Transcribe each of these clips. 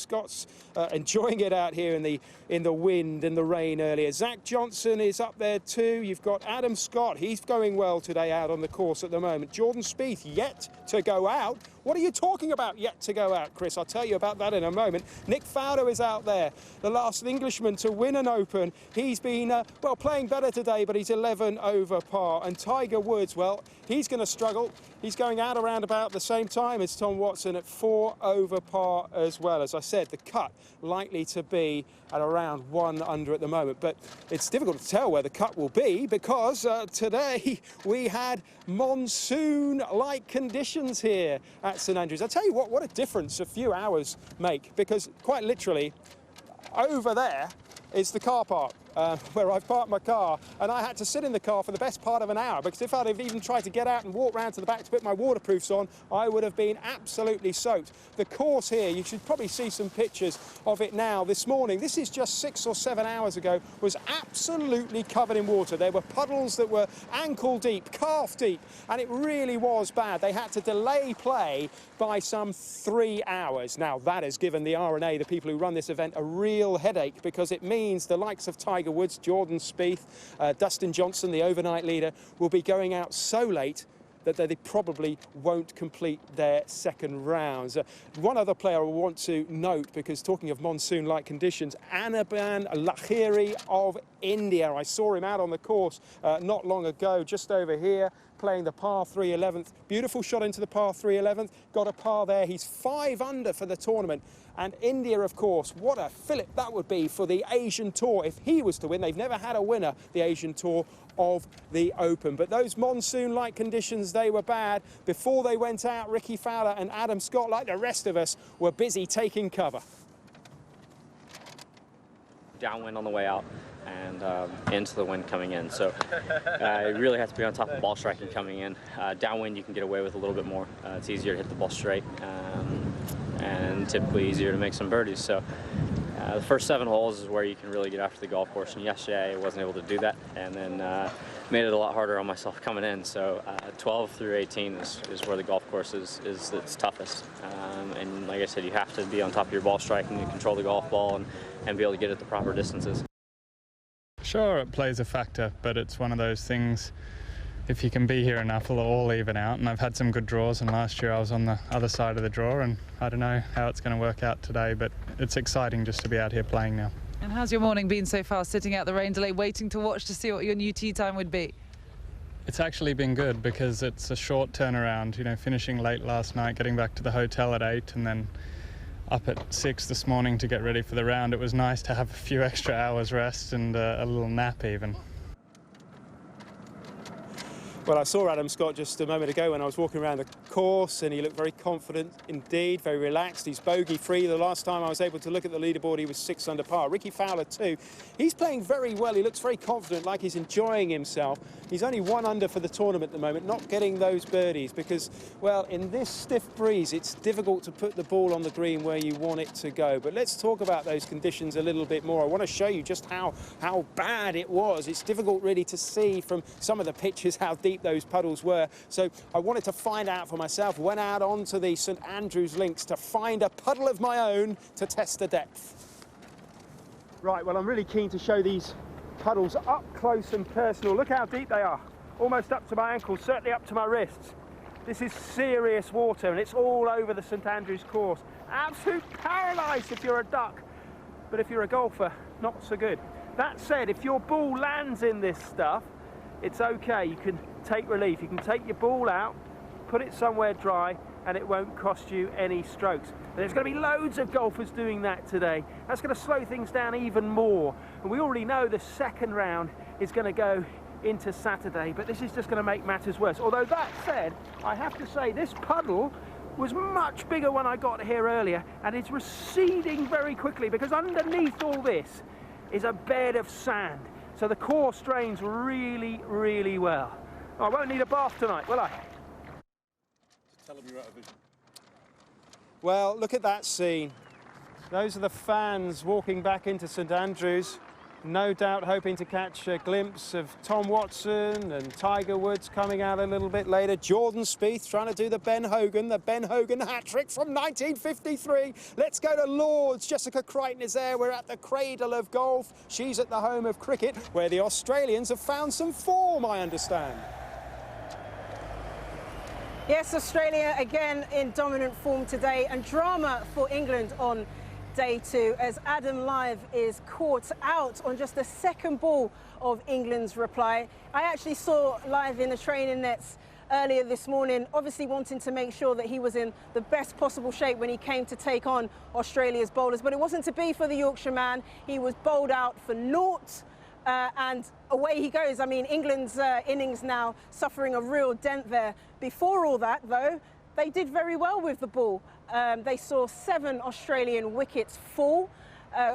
Scott's enjoying it out here in the wind and the rain earlier. Zach Johnson is up there too. You've got Adam Scott. He's going well today out on the course at the moment. Jordan Spieth yet to go out. What are you talking about yet to go out, Chris? I'll tell you about that in a moment. Nick Fowler is out there, the last Englishman to win an Open. He's been, well, playing better today, but he's 11 over par. And Tiger Woods, well, he's going to struggle. He's going out around about the same time as Tom Watson at 4 over par as well. As I said, the cut likely to be at around 1 under at the moment. But it's difficult to tell where the cut will be because today we had monsoon-like conditions here at St Andrews. I'll tell you what a difference a few hours make, because quite literally over there is the car park where I've parked my car, and I had to sit in the car for the best part of an hour, because if I'd have even tried to get out and walk round to the back to put my waterproofs on, I would have been absolutely soaked. The course here, you should probably see some pictures of it now. This morning, this is just 6 or 7 hours ago, was absolutely covered in water. There were puddles that were ankle deep, calf deep, and it really was bad. They had to delay play by some 3 hours. Now, that has given the R&A, the people who run this event, a real headache, because it means the likes of Tiger Woods, Jordan Spieth, Dustin Johnson, the overnight leader, will be going out so late that they probably won't complete their second rounds. One other player I want to note, because talking of monsoon-like conditions, Anirban Lahiri of India. I saw him out on the course not long ago, just over here, playing the par 3 11th. Beautiful shot into the par 3 11th. Got a par there. He's 5 under for the tournament. And India, of course, what a fillip that would be for the Asian Tour if he was to win. They've never had a winner, the Asian Tour, of the Open. But those monsoon-like conditions, they were bad. Before they went out, Ricky Fowler and Adam Scott, like the rest of us, were busy taking cover. Downwind on the way out and into the wind coming in. So you really have to be on top of ball striking coming in. Downwind you can get away with a little bit more. It's easier to hit the ball straight and typically easier to make some birdies. So the first 7 holes is where you can really get after the golf course, and yesterday I wasn't able to do that, and then made it a lot harder on myself coming in. So 12 through 18 is where the golf course is its toughest. And like I said, you have to be on top of your ball striking and control the golf ball and be able to get at the proper distances. Sure, it plays a factor, but it's one of those things, if you can be here enough, it'll all even out. And I've had some good draws, and last year I was on the other side of the draw, and I don't know how it's going to work out today, but it's exciting just to be out here playing now. And how's your morning been so far, sitting out the rain delay, waiting to watch to see what your new tee time would be? It's actually been good because it's a short turnaround, you know, finishing late last night, getting back to the hotel at 8 and then up at 6 this morning to get ready for the round. It was nice to have a few extra hours rest and a little nap even. Well, I saw Adam Scott just a moment ago when I was walking around the course, and he looked very confident indeed, very relaxed. He's bogey-free. The last time I was able to look at the leaderboard, he was 6 under par. Ricky Fowler too. He's playing very well. He looks very confident, like he's enjoying himself. He's only 1 under for the tournament at the moment, not getting those birdies because, well, in this stiff breeze, it's difficult to put the ball on the green where you want it to go. But let's talk about those conditions a little bit more. I want to show you just how bad it was. It's difficult really to see from some of the pictures how deep those puddles were. So I wanted to find out for myself, went out onto the St Andrews links to find a puddle of my own to test the depth. Right, well, I'm really keen to show these puddles up close and personal. Look how deep they are, almost up to my ankles, certainly up to my wrists. This is serious water, and it's all over the St Andrews course. Absolute paradise if you're a duck, but if you're a golfer, not so good. That said, if your ball lands in this stuff, it's okay. You can take relief. You can take your ball out, put it somewhere dry, and it won't cost you any strokes. And there's going to be loads of golfers doing that today. That's going to slow things down even more. And we already know the second round is going to go into Saturday, but this is just going to make matters worse. Although that said, I have to say this puddle was much bigger when I got here earlier, and it's receding very quickly because underneath all this is a bed of sand. So the course drains really, really well. I won't need a bath tonight, will I? Tell them you're out of vision. Well, look at that scene. Those are the fans walking back into St Andrews. No doubt hoping to catch a glimpse of Tom Watson and Tiger Woods coming out a little bit later. Jordan Spieth trying to do the Ben Hogan hat-trick from 1953. Let's go to Lords. Jessica Crichton is there. We're at the cradle of golf. She's at the home of cricket, where the Australians have found some form, I understand. Yes, Australia again in dominant form today, and drama for England on day 2 as Adam Lyth is caught out on just the second ball of England's reply. I actually saw Lyth in the training nets earlier this morning, obviously wanting to make sure that he was in the best possible shape when he came to take on Australia's bowlers, but it wasn't to be for the Yorkshire man. He was bowled out for naught. And away he goes. I mean, England's innings now suffering a real dent there. Before all that, though, they did very well with the ball. They saw 7 Australian wickets fall.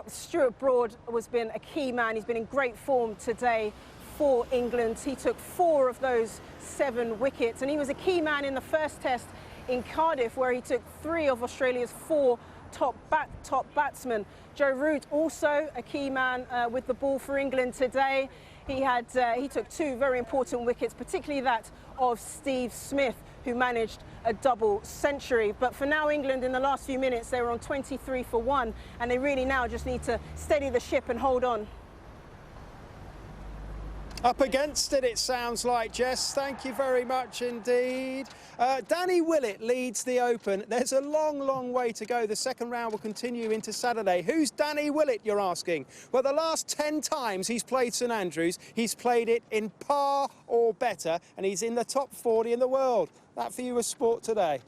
Stuart Broad has been a key man. He's been in great form today for England. He took 4 of those 7 wickets, and he was a key man in the first test in Cardiff, where he took 3 of Australia's 4 top batsmen. Joe Root also a key man with the ball for England today. He took 2 very important wickets, particularly that of Steve Smith, who managed a double century. But for now, England in the last few minutes, they were on 23 for 1, and they really now just need to steady the ship and hold on. Up against it, it sounds like, Jess. Thank you very much indeed. Danny Willett leads the Open. There's a long, long way to go. The second round will continue into Saturday. Who's Danny Willett, you're asking? Well, the last 10 times he's played St Andrews, he's played it in par or better, and he's in the top 40 in the world. That for you was sport today.